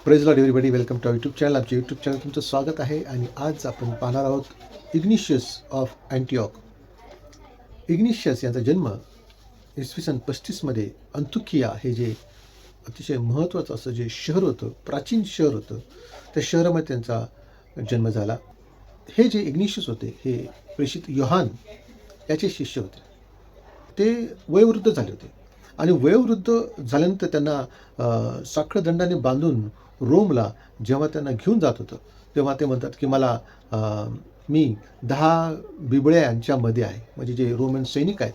Praise Lord everybody, welcome to YouTube channel. आमच्या YouTube channel तुमचं स्वागत आहे. आणि आज आपण पाहणार आहोत इग्निशियस ऑफ अँटिऑक. इग्निशियस यांचा जन्म इसवी सन 35मध्ये अंतुकिया हे जे अतिशय महत्त्वाचं असं जे शहर होतं, प्राचीन शहर होतं, त्या शहरामध्ये त्यांचा जन्म झाला. हे जे इग्निशियस होते हे प्रेषित योहान याचे शिष्य होते. ते वयोवृद्ध झाले होते आणि वयोवृद्ध झाल्यानंतर त्यांना साखळदंडाने बांधून रोमला जेव्हा त्यांना घेऊन जात होतं तेव्हा ते म्हणतात की मी 10 बिबळे यांच्यामध्ये आहे. म्हणजे जे रोमन सैनिक आहेत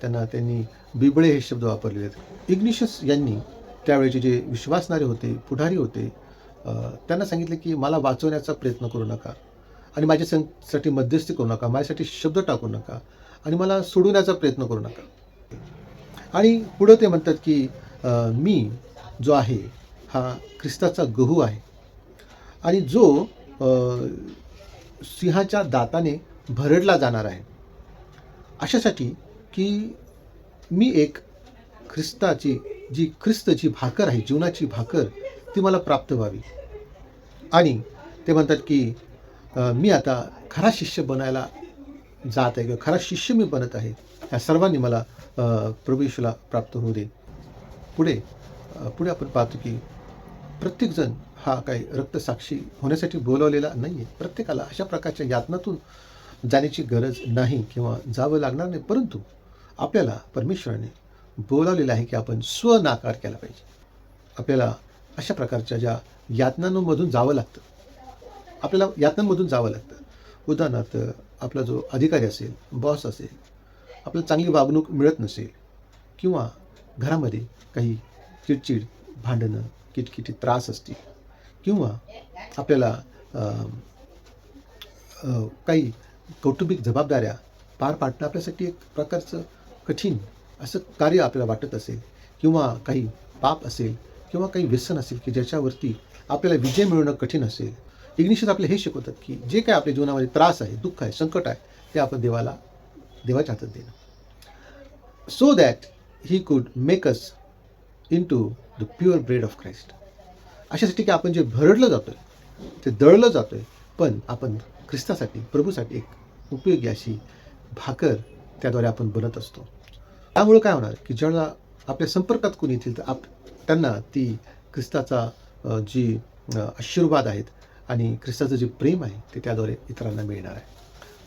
त्यांनी बिबळे हे शब्द वापरलेले आहेत. इग्निशियस यांनी त्यावेळेचे जे विश्वासणारे होते, पुढारी होते, त्यांना सांगितले की मला वाचवण्याचा प्रयत्न करू नका आणि माझ्यासाठी मध्यस्थी करू नका, माझ्यासाठी शब्द टाकू नका आणि मला सोडवण्याचा प्रयत्न करू नका. आणि पुढं ते म्हणतात की मी जो आहे हा ख्रिस्ताचा गहू आहे आणि जो सिंहाच्या दाताने भरडला जाणार आहे. अशासाठी की मी एक ख्रिस्ताची भाकर आहे, जीवनाची भाकर, ती मला प्राप्त व्हावी. आणि ते म्हणतात की मी आता खरा शिष्य बनायला जात आहे किंवा खरा शिष्य मी बनत आहे. ह्या सर्वांनी मला प्रभू येशूला प्राप्त होऊ दे. पुढे आपण पाहतो की प्रत्येकजण हा काही रक्तसाक्षी होण्यासाठी बोलावलेला नाही आहे. प्रत्येकाला अशा प्रकारच्या यातनातून जाण्याची गरज नाही किंवा जावं लागणार नाही. परंतु आपल्याला परमेश्वराने बोलावलेलं आहे की आपण स्वनाकार केला पाहिजे. आपल्याला अशा प्रकारच्या ज्या यातनांमधून जावं लागतं, आपल्याला यातनांमधून जावं लागतं. उदाहरणार्थ आपला जो अधिकारी असेल, बॉस असेल, आपल्याला चांगली वागणूक मिळत नसेल किंवा घरामध्ये काही चिडचिड, भांडणं, किटकिटी, त्रास असतील किंवा आपल्याला काही कौटुंबिक जबाबदाऱ्या पार पाडणं आपल्यासाठी एक प्रकारचं कठीण असं कार्य आपल्याला वाटत असेल किंवा काही पाप असेल किंवा काही व्यसन असेल की ज्याच्यावरती आपल्याला विजय मिळवणं कठीण असेल. इग्निशियस आपले हे शिकवतात की जे काय आपल्या जीवनामध्ये त्रास आहे, दुःख आहे, संकट आहे, ते आपण देवाच्या हातात देणं, so that he could make us into the pure bread of Christ. अशासाठी की आपण जे भरडलं जातोय, ते दळलं जातोय, पण आपण ख्रिस्तासाठी, प्रभूसाठी एक उपयोगी अशी भाकर त्याद्वारे आपण बनत असतो. त्यामुळं काय होणार की ज्यावेळेला आपल्या संपर्कात कोणी येतील तर त्यांना ती ख्रिस्ताचा जी आशीर्वाद आहेत आणि ख्रिस्ताचं जे प्रेम आहे ते त्याद्वारे इतरांना मिळणार आहे.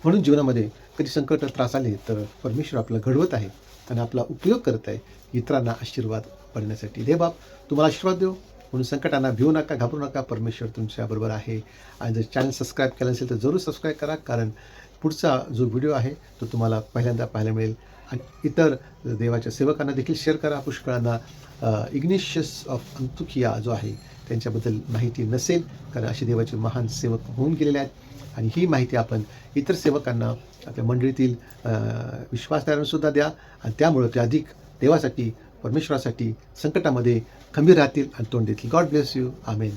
म्हणून जीवनामध्ये कधी संकट, त्रास आले तर परमेश्वर आपलं घडवत आहे आणि आपला उपयोग करत आहे इतरांना आशीर्वाद पडण्यासाठी. दे बाप तुम्हाला आशीर्वाद देऊ. म्हणून संकटांना भिवू नका, घाबरू नका. परमेश्वर तुमच्याबरोबर आहे. आणि जर चॅनल सबस्क्राईब केलं असेल तर जरूर सबस्क्राईब करा, कारण पुढचा जो व्हिडिओ आहे तो तुम्हाला पहिल्यांदा पाहायला मिळेल. आणि इतर देवाच्या सेवकांना देखील शेअर करा. पुष्कळांना इग्निशियस ऑफ अंतुकिया जो आहे त्यांच्याबद्दल माहिती नसेल, कारण असे देवाचे महान सेवक होऊन गेलेले आहेत. आणि ही माहिती आपण इतर सेवकांना, आपल्या मंडळीतील विश्वासदारांनासुद्धा द्या. आणि त्यामुळं ते अधिक देवासाठी, परमेश्वरासाठी संकटामध्ये खंबीर राहतील आणि तोंड देतील. God bless you. आमेन.